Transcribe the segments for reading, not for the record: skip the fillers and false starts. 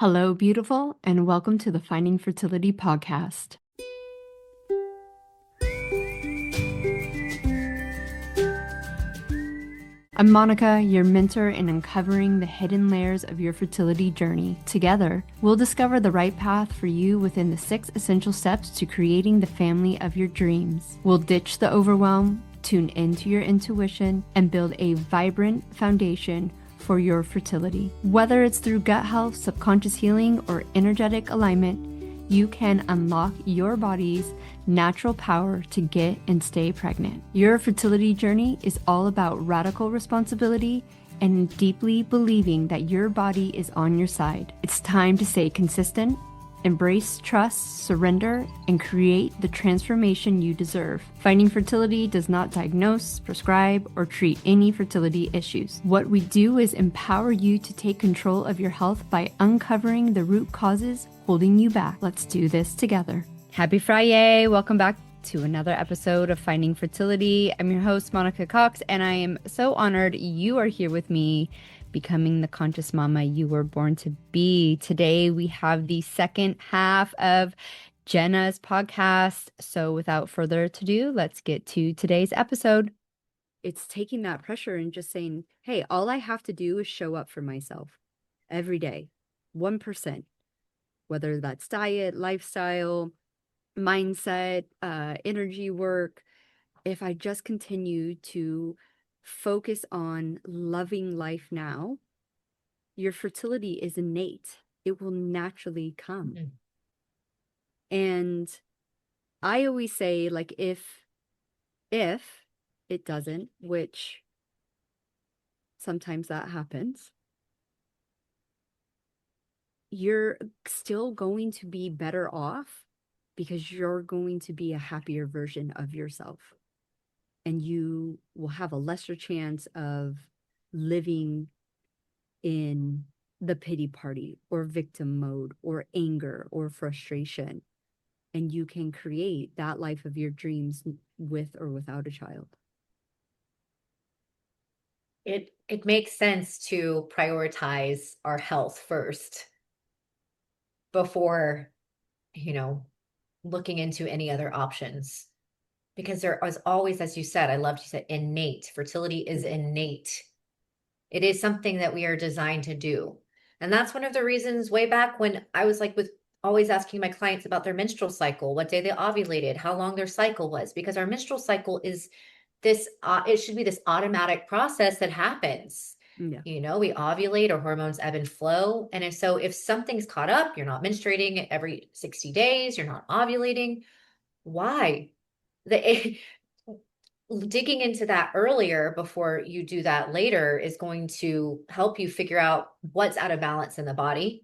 Hello, beautiful, and welcome to the Finding Fertility podcast. I'm Monica, your mentor in uncovering the hidden layers of your fertility journey. Together, we'll discover the right path for you within the 6 essential steps to creating the family of your dreams. We'll ditch the overwhelm, tune into your intuition, and build a vibrant foundation for your fertility. Whether it's through gut health, subconscious healing, or energetic alignment, you can unlock your body's natural power to get and stay pregnant. Your fertility journey is all about radical responsibility and deeply believing that your body is on your side. It's time to stay consistent, embrace trust, surrender, and create the transformation you deserve. Finding Fertility does not diagnose, prescribe, or treat any fertility issues. What we do is empower you to take control of your health by uncovering the root causes holding you back. Let's do this together. Happy Friday! Welcome back to another episode of Finding Fertility. I'm your host, Monica Cox, and I am so honored you are here with me, becoming the conscious mama you were born to be. Today, we have the second half of Jenna's podcast. So without further ado, let's get to today's episode. It's taking that pressure and just saying, hey, all I have to do is show up for myself every day, 1%, whether that's diet, lifestyle, mindset, energy work. If I just continue to focus on loving life now, your fertility is innate. It will naturally come. And I always say, like, if it doesn't, which sometimes that happens, you're still going to be better off because you're going to be a happier version of yourself. And you will have a lesser chance of living in the pity party or victim mode or anger or frustration. And you can create that life of your dreams with or without a child. It makes sense to prioritize our health first before, looking into any other options. Because there is always, as you said, I loved you said innate. Fertility is innate. It is something that we are designed to do. And that's one of the reasons way back when I was like with always asking my clients about their menstrual cycle, what day they ovulated, how long their cycle was, because our menstrual cycle is this, it should be this automatic process that happens. Yeah. We ovulate, our hormones ebb and flow. And if something's caught up, you're not menstruating every 60 days, you're not ovulating. Why? Digging into that earlier before you do that later is going to help you figure out what's out of balance in the body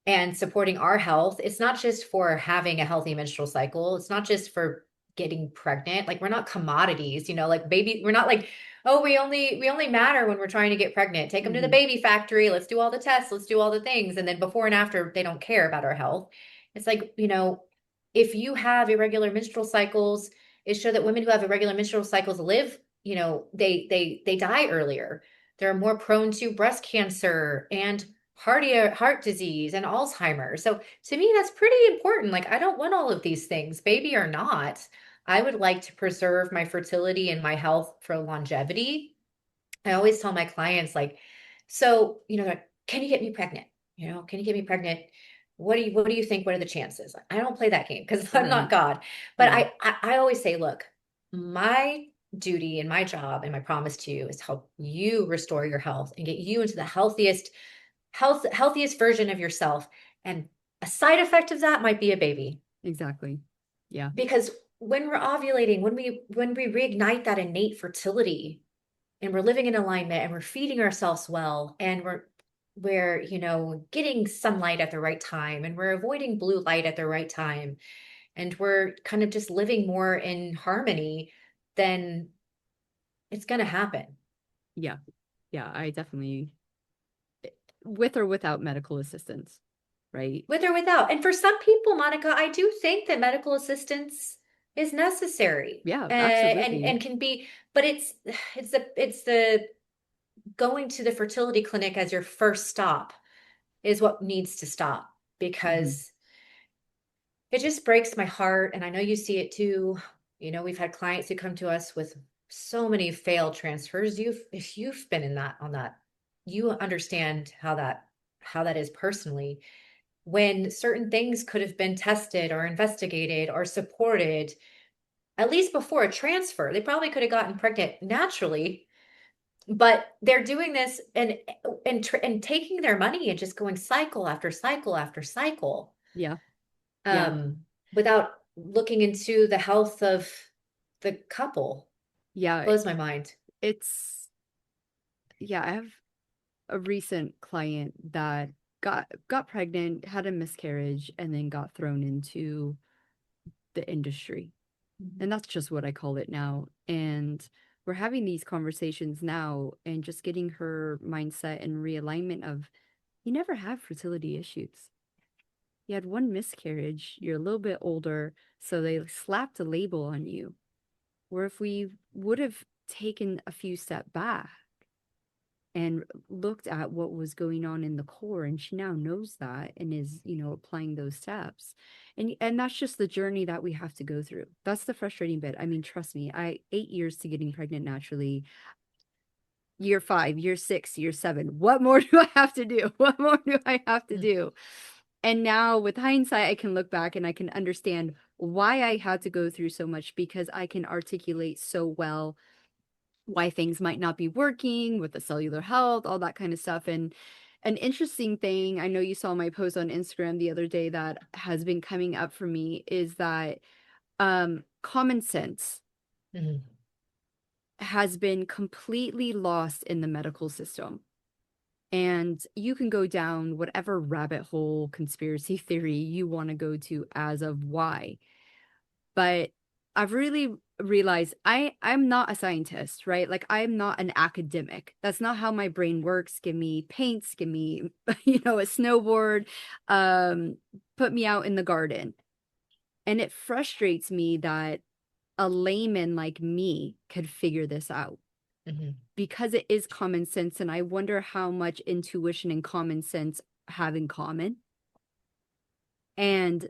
and supporting our health. It's not just for having a healthy menstrual cycle. It's not just for getting pregnant. Like, we're not commodities, like baby. We're not like, oh, we only matter when we're trying to get pregnant. Take them to the baby factory. Let's do all the tests. Let's do all the things. And then before and after, they don't care about our health. It's like, if you have irregular menstrual cycles, it shows that women who have irregular menstrual cycles live, they die earlier. They're more prone to breast cancer and heart disease and Alzheimer's. So to me, that's pretty important. Like, I don't want all of these things, baby or not. I would like to preserve my fertility and my health for longevity. I always tell my clients, like, so, like, can you get me pregnant? Can you get me pregnant? What do you think? What are the chances? I don't play that game because I'm not God. But I always say, look, my duty and my job and my promise to you is to help you restore your health and get you into the healthiest version of yourself. And a side effect of that might be a baby. Exactly. Yeah. Because when we're ovulating, when we reignite that innate fertility and we're living in alignment and we're feeding ourselves well and we're getting sunlight at the right time and we're avoiding blue light at the right time and we're kind of just living more in harmony, then it's going to happen. Yeah. Yeah. I definitely, with or without medical assistance, right? With or without. And for some people, Monica, I do think that medical assistance is necessary. Yeah, absolutely. And can be, but it's the going to the fertility clinic as your first stop is what needs to stop, Hmm. because it just breaks my heart. And I know you see it too. We've had clients who come to us with so many failed transfers. If you've been in that on that, you understand how that is personally, when certain things could have been tested or investigated or supported at least before a transfer. They probably could have gotten pregnant naturally, but they're doing this and taking their money and just going cycle after cycle after cycle, Yeah. Yeah. um, without looking into the health of the couple. Yeah. Blows my mind. It's, yeah, I have a recent client that got pregnant, had a miscarriage, and then got thrown into the industry. Mhm. And that's just what I call it now. And we're having these conversations now and just getting her mindset and realignment of you never have fertility issues. You had one miscarriage, you're a little bit older, so they slapped a label on you. Where if we would have taken a few step back and looked at what was going on in the core, and she now knows that and is, applying those steps. And that's just the journey that we have to go through. That's the frustrating bit. I mean, trust me, I 8 years to getting pregnant naturally. Year 5, year 6, year 7, what more do I have to do? What more do I have to Mm. do? And now with hindsight, I can look back and I can understand why I had to go through so much, because I can articulate so well why things might not be working with the cellular health, all that kind of stuff. And an interesting thing, I know you saw my post on Instagram the other day that has been coming up for me is that common sense Mhm. has been completely lost in the medical system. And you can go down whatever rabbit hole conspiracy theory you want to go to as of why. But I've really realized I'm not a scientist, right? Like I'm not an academic. That's not how my brain works. Give me paints, give me, a snowboard, um, put me out in the garden. And it frustrates me that a layman like me could figure this out Mhm. because it is common sense. And I wonder how much intuition and common sense have in common. And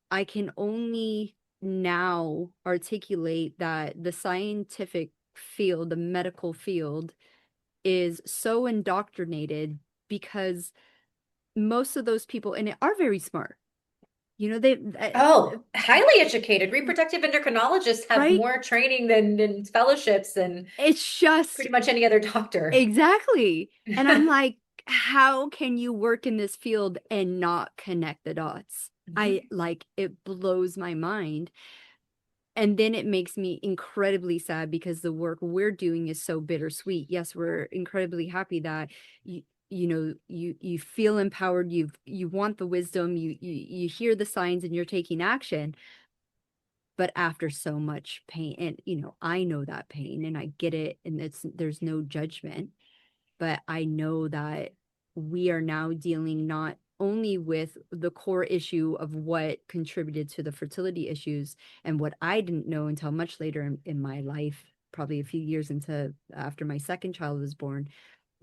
I can only now articulate that the scientific field, the medical field, is so indoctrinated because most of those people in it are very smart. They, Oh, highly educated reproductive endocrinologists have right? more training than fellowships than It's just pretty much any other doctor. exactly. And I'm like, how can you work in this field and not connect the dots? I Mhm. like it blows my mind. And then it makes me incredibly sad because the work we're doing is so bittersweet. Yes, we're incredibly happy that you feel empowered, you want the wisdom, you hear the signs and you're taking action. But after so much pain, and I know that pain and I get it, and there's no judgment, but I know that we are now dealing not only with the core issue of what contributed to the fertility issues and what I didn't know until much later in my life, probably a few years into after my second child was born,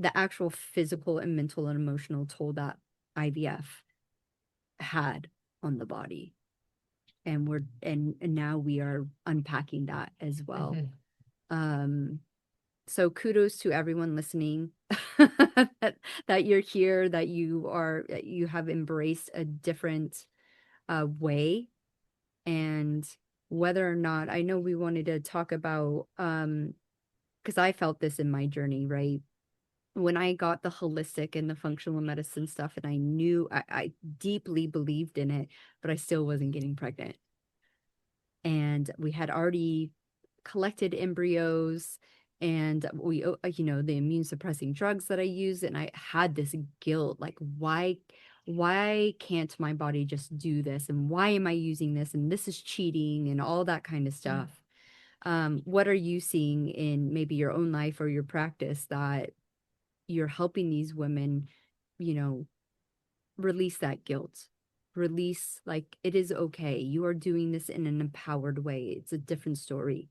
the actual physical and mental and emotional toll that IVF had on the body. And now we are unpacking that as well. Mhm. Um, so kudos to everyone listening that you're here, that you have embraced a different way. And whether or not, I know we wanted to talk about because I felt this in my journey, right? When I got the holistic and the functional medicine stuff, and I knew I deeply believed in it, but I still wasn't getting pregnant. And we had already collected embryos, and the immune suppressing drugs that I used, and I had this guilt, like why can't my body just do this, and why am I using this, and this is cheating and all that kind of stuff. What are you seeing in maybe your own life or your practice that you're helping these women, you know release that guilt, release, like, it is okay, you are doing this in an empowered way, it's a different story.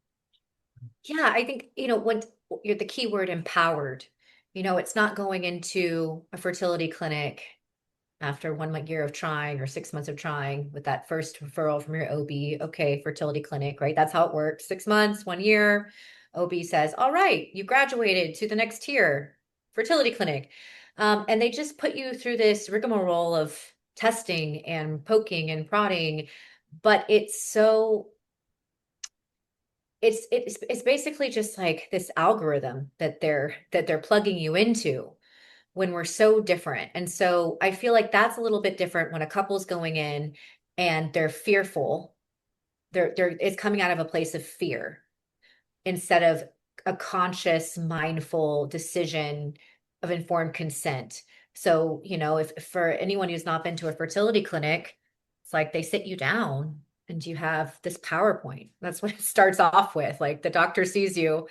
Yeah, I think, when you're the key word empowered, it's not going into a fertility clinic after 1 year of trying or 6 months of trying with that first referral from your OB. Okay, fertility clinic, right? That's how it works. 6 months, 1 year, OB says, all right, you graduated to the next tier, fertility clinic. And they just put you through this rigmarole of testing and poking and prodding, but it's basically just like this algorithm that they're plugging you into when we're so different. And so I feel like that's a little bit different when a couple's going in and they're fearful. They're it's coming out of a place of fear instead of a conscious, mindful decision of informed consent. So, if for anyone who's not been to a fertility clinic, it's like they sit you down and you have this PowerPoint. That's what it starts off with. Like the doctor sees you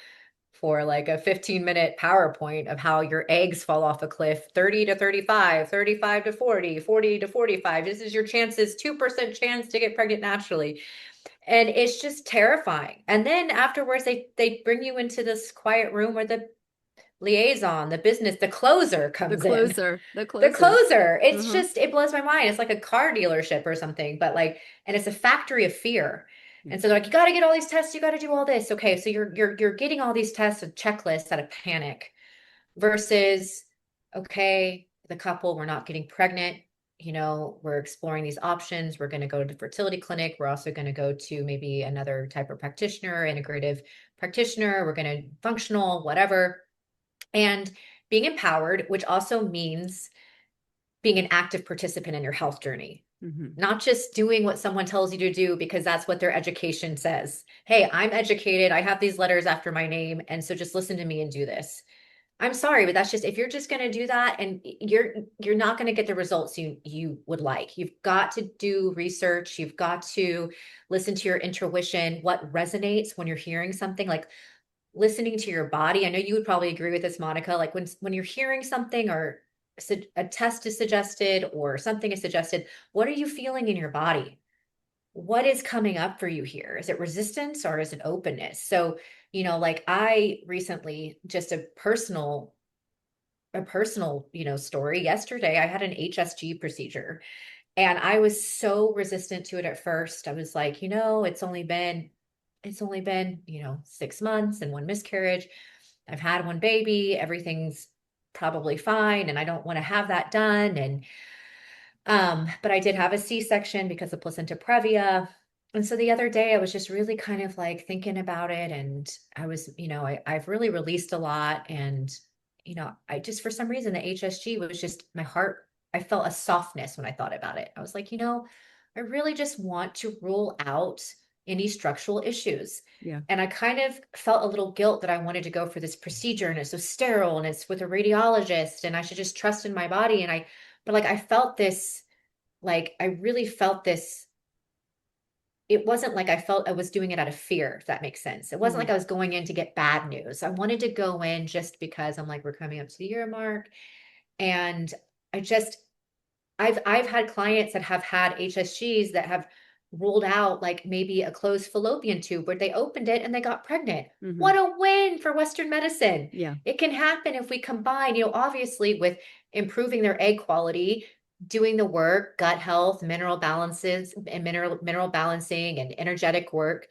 for like a 15-minute PowerPoint of how your eggs fall off a cliff, 30 to 35, 35 to 40, 40 to 45. This is your chances, 2% chance to get pregnant naturally. And it's just terrifying. And then afterwards, they bring you into this quiet room where the liaison, the business, the closer The comes in. closer, the The closer. closer. It's Uh-huh. just, it blows my mind. It's like a car dealership or something, but like, and it's a factory of fear. Yeah. And so they're like, you got to get all these tests, you got to do all this. Okay, so you're getting all these tests and checklists out of panic versus, okay, the couple, we're not getting pregnant. We're exploring these options. We're going to go to the fertility clinic. We're also going to go to maybe another type of practitioner, integrative practitioner. We're going to functional, whatever. And being empowered, which also means being an active participant in your health journey, Mm-hmm. not just doing what someone tells you to do because that's what their education says. Hey, I'm educated. I have these letters after my name. And so just listen to me and do this. I'm sorry, but that's just if you're just going to do that and you're not going to get the results you would like. You've got to do research. You've got to listen to your intuition, what resonates when you're hearing something like listening to your body. I know you would probably agree with this, Monica, like when you're hearing something or a test is suggested or something is suggested, what are you feeling in your body? What is coming up for you here? Is it resistance or is it openness? So, like I recently, just a personal, story. Yesterday, I had an HSG procedure and I was so resistant to it at first. I was like, it's only been, 6 months and one miscarriage. I've had one baby. Everything's probably fine. And I don't want to have that done. But I did have a C-section because of placenta previa. And so the other day I was just really kind of like thinking about it. And I was, I've really released a lot. And, I just, for some reason, the HSG was just my heart. I felt a softness when I thought about it. I was like, I really just want to rule out any structural issues. Yeah. And I kind of felt a little guilt that I wanted to go for this procedure and it's so sterile and it's with a radiologist and I should just trust in my body. But like I felt this, like I really felt this. It wasn't like I felt I was doing it out of fear, if that makes sense. It wasn't Mm-hmm. like I was going in to get bad news. I wanted to go in just because I'm like, we're coming up to the year mark. And I just, I've had clients that have had HSGs that have ruled out like maybe a closed fallopian tube where they opened it and they got pregnant. Mm-hmm. What a win for Western medicine. Yeah. It can happen if we combine, obviously with improving their egg quality, doing the work, gut health, mineral balances and mineral balancing and energetic work.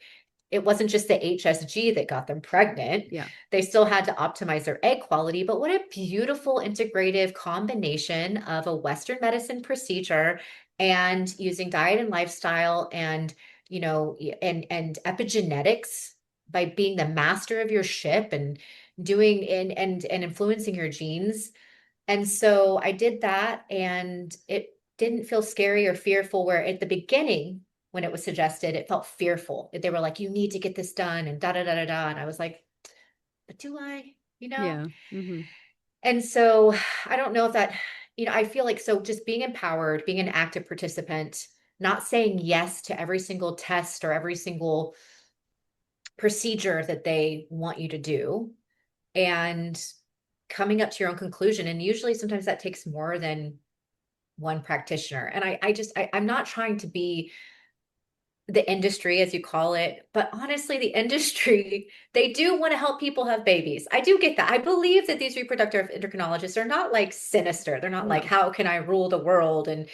It wasn't just the HSG that got them pregnant. Yeah. They still had to optimize their egg quality, but what a beautiful integrative combination of a Western medicine procedure and using diet and lifestyle and, and epigenetics by being the master of your ship and doing and influencing your genes. And so I did that and it didn't feel scary or fearful where at the beginning when it was suggested, it felt fearful. They were like, you need to get this done and da da da da da. And I was like, but do I, Yeah. Mm-hmm. And so I don't know if that, I feel like so just being empowered, being an active participant, not saying yes to every single test or every single procedure that they want you to do and coming up to your own conclusion. And usually sometimes that takes more than one practitioner. And I'm not trying to be the industry, as you call it. But honestly, the industry, they do want to help people have babies. I do get that. I believe that these reproductive endocrinologists are not like sinister. They're not like, No. how can I rule the world and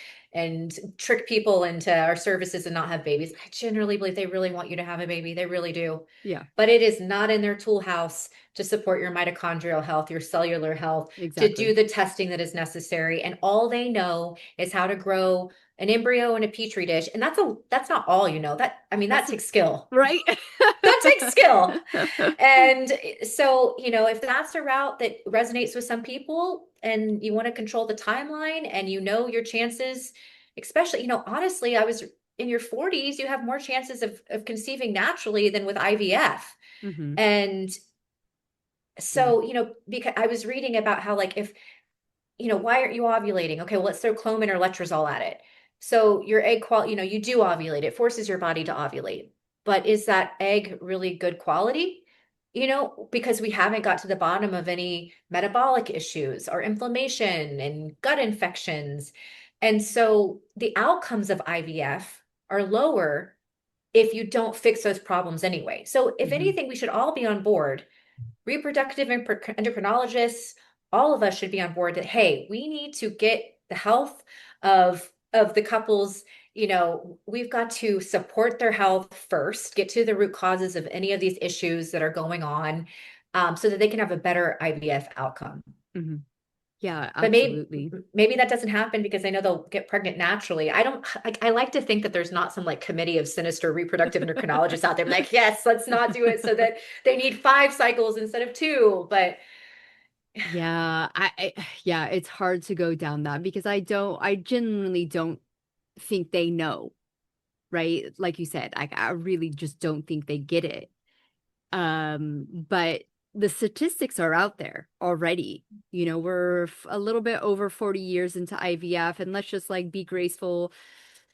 trick people into our services and not have babies? I generally believe they really want you to have a baby. They really do. Yeah, But it is not in their tool house to support your mitochondrial health, your cellular health, to do exactly. the testing that is necessary. And all they know is how to grow an embryo in a petri dish. And that's not all, that, I mean, that That's takes skill. right. That takes skill. And so, if that's a route that resonates with some people and you want to control the timeline and your chances, especially, honestly, I was in your 40s, you have more chances of conceiving naturally than with IVF. Hmm. And Yeah. so, because I was reading about how, like, if why aren't you ovulating? Okay, well, let's throw Clomid or Letrozole at it. So your egg quality, you do ovulate. It forces your body to ovulate. But is that egg really good quality? Because we haven't got to the bottom of any metabolic issues or inflammation and gut infections. And so the outcomes of IVF are lower if you don't fix those problems anyway. So if Hmm. anything, we should all be on board, reproductive endocrinologists, all of us should be on board that, hey, we need to get the health of the couples. We've got to support their health first, get to the root causes of any of these issues that are going on, so that they can have a better IVF outcome. Hmm. Yeah, But maybe absolutely. maybe that doesn't happen because I know they'll get pregnant naturally. I don't I like to think that there's not some like committee of sinister reproductive endocrinologists out there like, yes, let's not do it so that they need 5 cycles instead of 2. But Yeah, yeah, it's hard to go down that because I genuinely don't think they know, right? Like you said, I really just don't think they get it. But the statistics are out there already. We're a little bit over 40 years into IVF, and let's just like be graceful.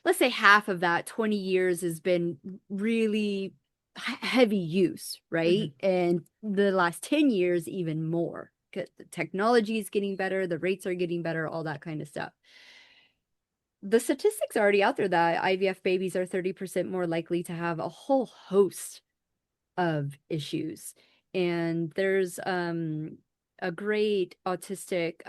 Let's say half of that 20 years has been really heavy use, Mhm. right? And the last 10 years, even more. 'Cause the technology is getting better, the rates are getting better, all that kind of stuff. The statistics are already out there that IVF babies are 30% more likely to have a whole host of issues. And there's a great autistic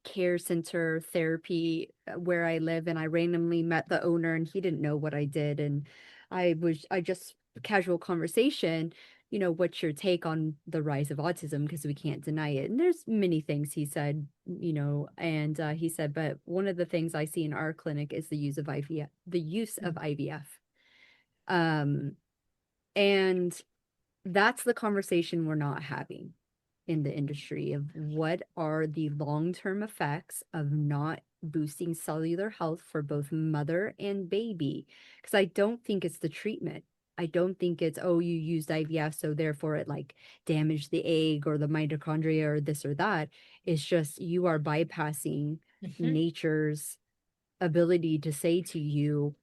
care center therapy where I live, and I randomly met the owner and he didn't know what I did, and I just casual conversation, what's your take on the rise of autism, because we can't deny it. And there's many things he said, and he said, but one of the things I see in our clinic is the use of IVF. Um and that's the conversation we're not having in the industry of what are the long-term effects of not boosting cellular health for both mother and baby. Because I don't think it's the treatment. I don't think it's, oh, you used IVF, so therefore it like damaged the egg or the mitochondria or this or that. It's just you are bypassing Mhm. nature's ability to say to you,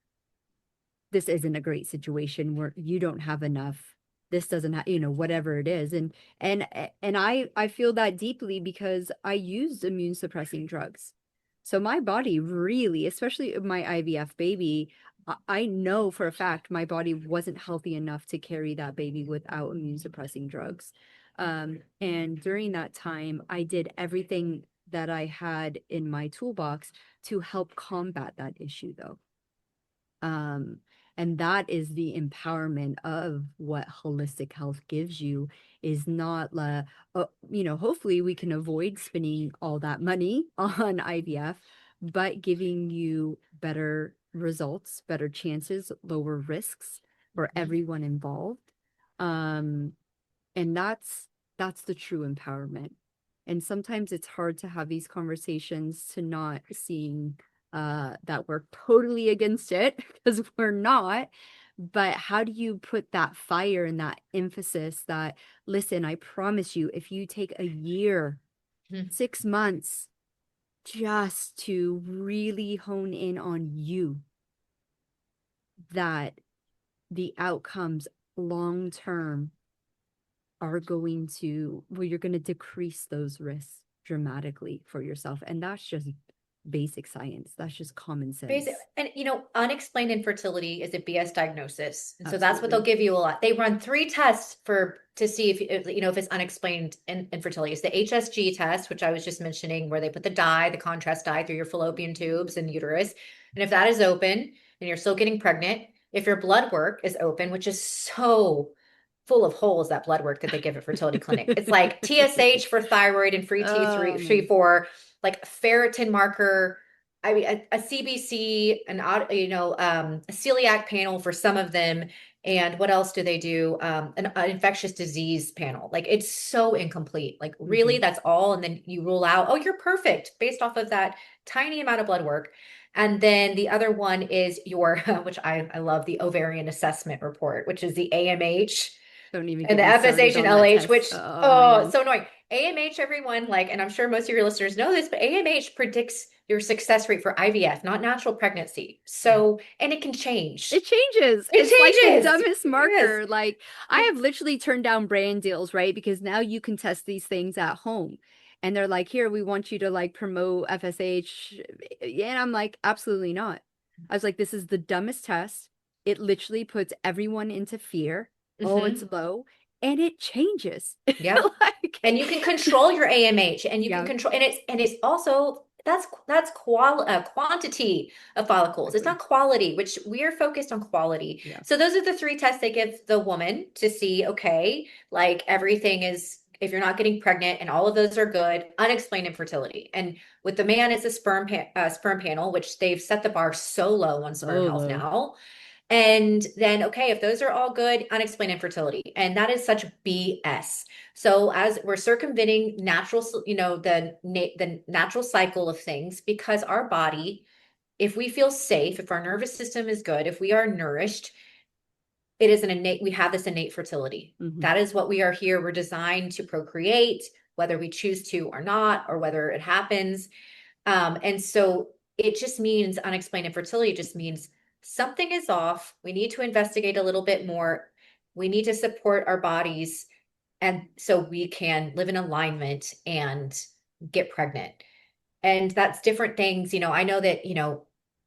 this isn't a great situation where you don't have enough, this doesn't have, whatever it is. And I feel that deeply because I used immune suppressing drugs. So my body really, especially my IVF baby, I know for a fact my body wasn't healthy enough to carry that baby without immune suppressing drugs. And during that time I did everything that I had in my toolbox to help combat that issue though. Um, and that is the empowerment of what holistic health gives you, is not hopefully we can avoid spending all that money on IVF, but giving you better results, better chances, lower risks for Mhm. everyone involved. Um, and that's the true empowerment. And sometimes it's hard to have these conversations to not seeing that we're totally against it because we're not. But how do you put that fire and that emphasis that, listen, I promise you, if you take a year, Mhm. 6 months, just to really hone in on you, that the outcomes long term are going to, well, you're going to decrease those risks dramatically for yourself. And that's just basic science. That's just common Basic, sense. and unexplained infertility is a BS diagnosis, and so that's what they'll Absolutely. give you a lot. They run 3 tests to see if it's unexplained infertility. It's the HSG test, which I was just mentioning, where they put the dye, the contrast dye, through your fallopian tubes and uterus, and if that is open and you're still getting pregnant, if your blood work is open, which is so full of holes, that blood work that they give at fertility clinic. It's like TSH for thyroid and free Oh T3 man. for like ferritin marker. I mean, a CBC, a celiac panel for some of them. And what else do they do? An infectious disease panel. Like, it's so incomplete. Like, really, Hmm. that's all. And then you rule out, oh, you're perfect based off of that tiny amount of blood work. And then the other one is your, which I love, the ovarian assessment report, which is the AMH Don't even and get the me started FSH and on that LH, test. which, Oh oh, man. so annoying. AMH, everyone, like, and I'm sure most of your listeners know this, but AMH predicts your success rate for IVF, not natural pregnancy. Yeah. So, and it can change. It changes. It It's like the changes. dumbest Yes. marker. Like, I have literally turned down brand deals, right? Because now you can test these things at home. And they're like, here, we want you to like promote FSH. And I'm like, absolutely not. I was like, this is the dumbest test. It literally puts everyone into fear. Oh, it's Hmm. low. And it changes. Yep. Like, And you can control your AMH, and you can yeah, control, and it's also that's quantity of follicles. It's exactly. not quality, which we are focused on quality. Yeah. So those are the 3 tests they give the woman to see, okay, like, everything is, if you're not getting pregnant and all of those are good, unexplained infertility. And with the man, it's a sperm panel, which they've set the bar so low on sperm So health low. now. And then, okay, if those are all good, unexplained infertility. And that is such BS. So as we're circumventing natural, the natural cycle of things, because our body, if we feel safe, if our nervous system is good, if we are nourished, it is an innate, we have this innate fertility. Hmm. That is what we are here. We're designed to procreate, whether we choose to or not, or whether it happens. And so it just means unexplained infertility just means something is off. We need to investigate a little bit more. We need to support our bodies, and so we can live in alignment and get pregnant. And that's different things. I know that,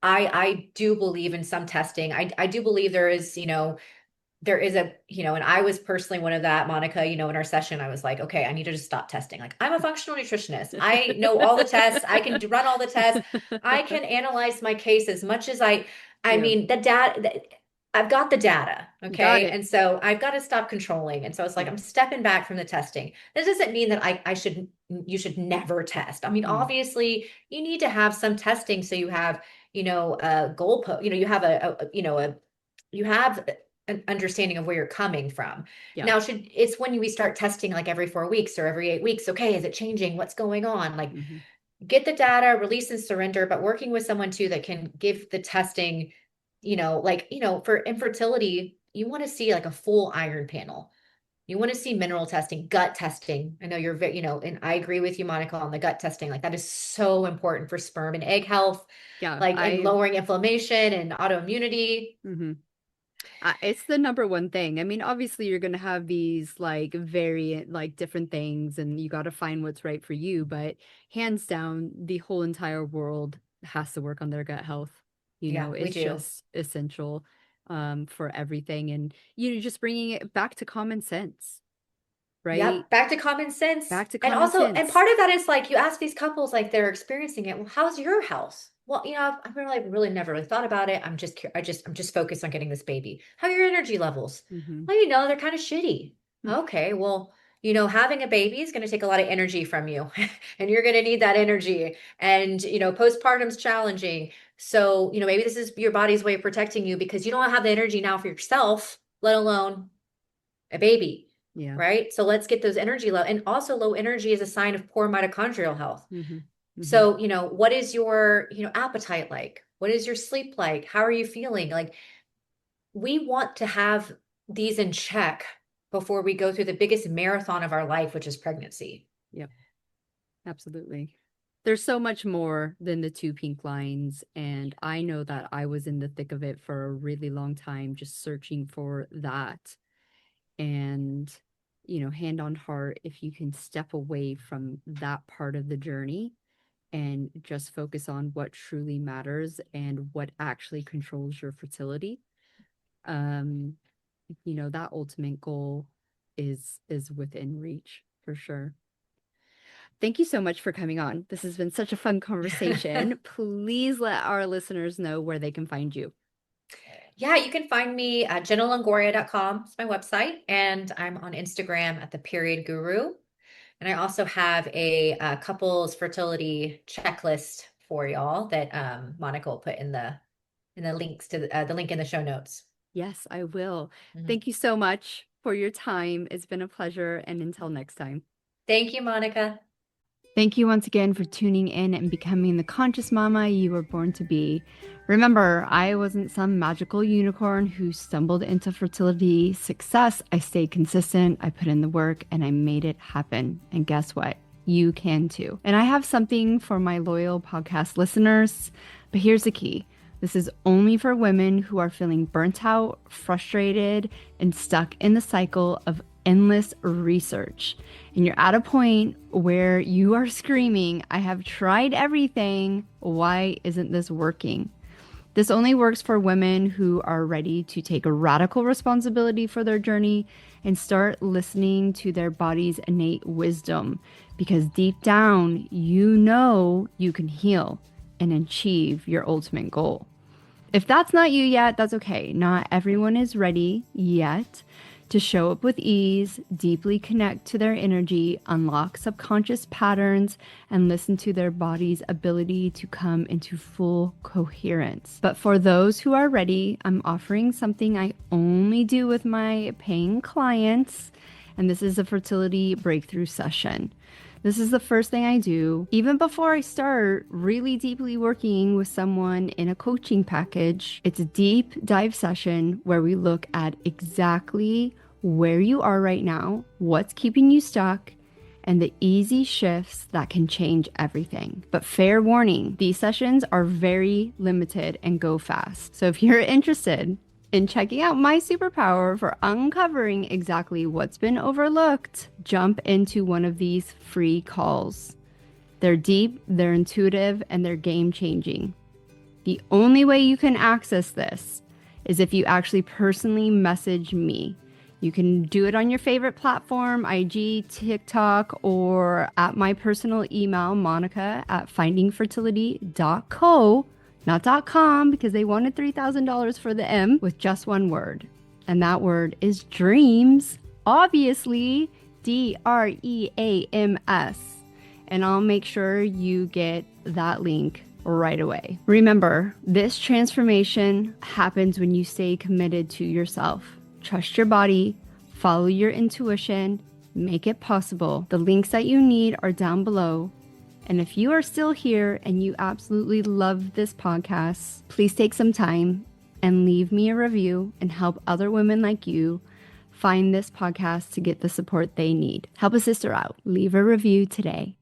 I do believe in some testing. I do believe there is and I was personally one of that, Monica, in our session, I was like, okay, I need to just stop testing. Like, I'm a functional nutritionist. I know all the tests. I can run all the tests. I can analyze my case as much as I Yeah. mean, the data, I've got the data. Got Okay. it. And so I've got to stop controlling. And so it's like, Yeah. I'm stepping back from the testing. That doesn't mean that you should never test. I mean, Mm. obviously you need to have some testing. So you have, a goalpost, you have you have an understanding of where you're coming from. Yeah. Now, it's when we start testing like every 4 weeks or every 8 weeks. Okay, is it changing? What's going on? Like, Hmm. get the data, release and surrender, but working with someone too that can give the testing, for infertility, you want to see like a full iron panel. You want to see mineral testing, gut testing. I know you're very, and I agree with you, Monica, on the gut testing. Like, that is so important for sperm and egg health, Yeah. like in lowering inflammation and autoimmunity. Hmm. It's the number one thing. I mean, obviously, you're going to have these like variant, like different things, and you got to find what's right for you. But hands down, the whole entire world has to work on their gut health. Yeah, we It's do. just essential for everything. And, just bringing it back to common sense, right? Yep, back to common sense. Back to And common also, and sense. part of that is like, you ask these couples, like, they're experiencing it. Well, how's your health? Well, I've really never really thought about it. I'm just focused on getting this baby. How are your energy levels? Hmm. Well, they're kind of shitty. Okay, well, having a baby is going to take a lot of energy from you, and you're going to need that energy. And, postpartum's challenging. So, maybe this is your body's way of protecting you, because you don't have the energy now for yourself, let alone a baby, Yeah. right? So let's get those energy low. And also, low energy is a sign of poor mitochondrial health. Hmm. Hmm. So, what is your, appetite like? What is your sleep like? How are you feeling? Like, we want to have these in check before we go through the biggest marathon of our life, which is pregnancy. Yep. Absolutely. There's so much more than the two pink lines. And I know that I was in the thick of it for a really long time, just searching for that. And, hand on heart, if you can step away from that part of the journey and just focus on what truly matters and what actually controls your fertility, that ultimate goal is within reach for sure. Thank you so much for coming on. This has been such a fun conversation. Please let our listeners know where they can find you. Yeah, you can find me at jennalongoria.com. It's my website. And I'm on Instagram at the Period Guru. And I also have a couples fertility checklist for y'all that Monica will put in the links to the link in the show notes. Yes, I will. Thank you so much for your time. It's been a pleasure. And until next time. Thank you, Monica. Thank you once again for tuning in and becoming the conscious mama you were born to be. Remember, I wasn't some magical unicorn who stumbled into fertility success. I stayed consistent, I put in the work, and I made it happen. And guess what? You can too. And I have something for my loyal podcast listeners, but here's the key. This is only for women who are feeling burnt out, frustrated, and stuck in the cycle of endless research. And you're at a point where you are screaming, I have tried everything. Why isn't this working? This only works for women who are ready to take a radical responsibility for their journey and start listening to their body's innate wisdom. Because deep down, you can heal and achieve your ultimate goal. If that's not you yet, that's okay. Not everyone is ready yet to show up with ease, deeply connect to their energy, unlock subconscious patterns, and listen to their body's ability to come into full coherence. But for those who are ready, I'm offering something I only do with my paying clients, and this is a fertility breakthrough session. This is the first thing I do, even before I start really deeply working with someone in a coaching package. It's a deep dive session where we look at exactly where you are right now, what's keeping you stuck, and the easy shifts that can change everything. But fair warning, these sessions are very limited and go fast. So if you're interested in checking out my superpower for uncovering exactly what's been overlooked, jump into one of these free calls. They're deep, they're intuitive, and they're game-changing. The only way you can access this is if you actually personally message me. You can do it on your favorite platform, IG, TikTok, or at my personal email, monica@findingfertility.co. Not .com, because they wanted $3,000 for the M, with just one word. And that word is dreams. Obviously, DREAMS. And I'll make sure you get that link right away. Remember, this transformation happens when you stay committed to yourself. Trust your body, follow your intuition, make it possible. The links that you need are down below. And if you are still here and you absolutely love this podcast, please take some time and leave me a review and help other women like you find this podcast to get the support they need. Help a sister out. Leave a review today.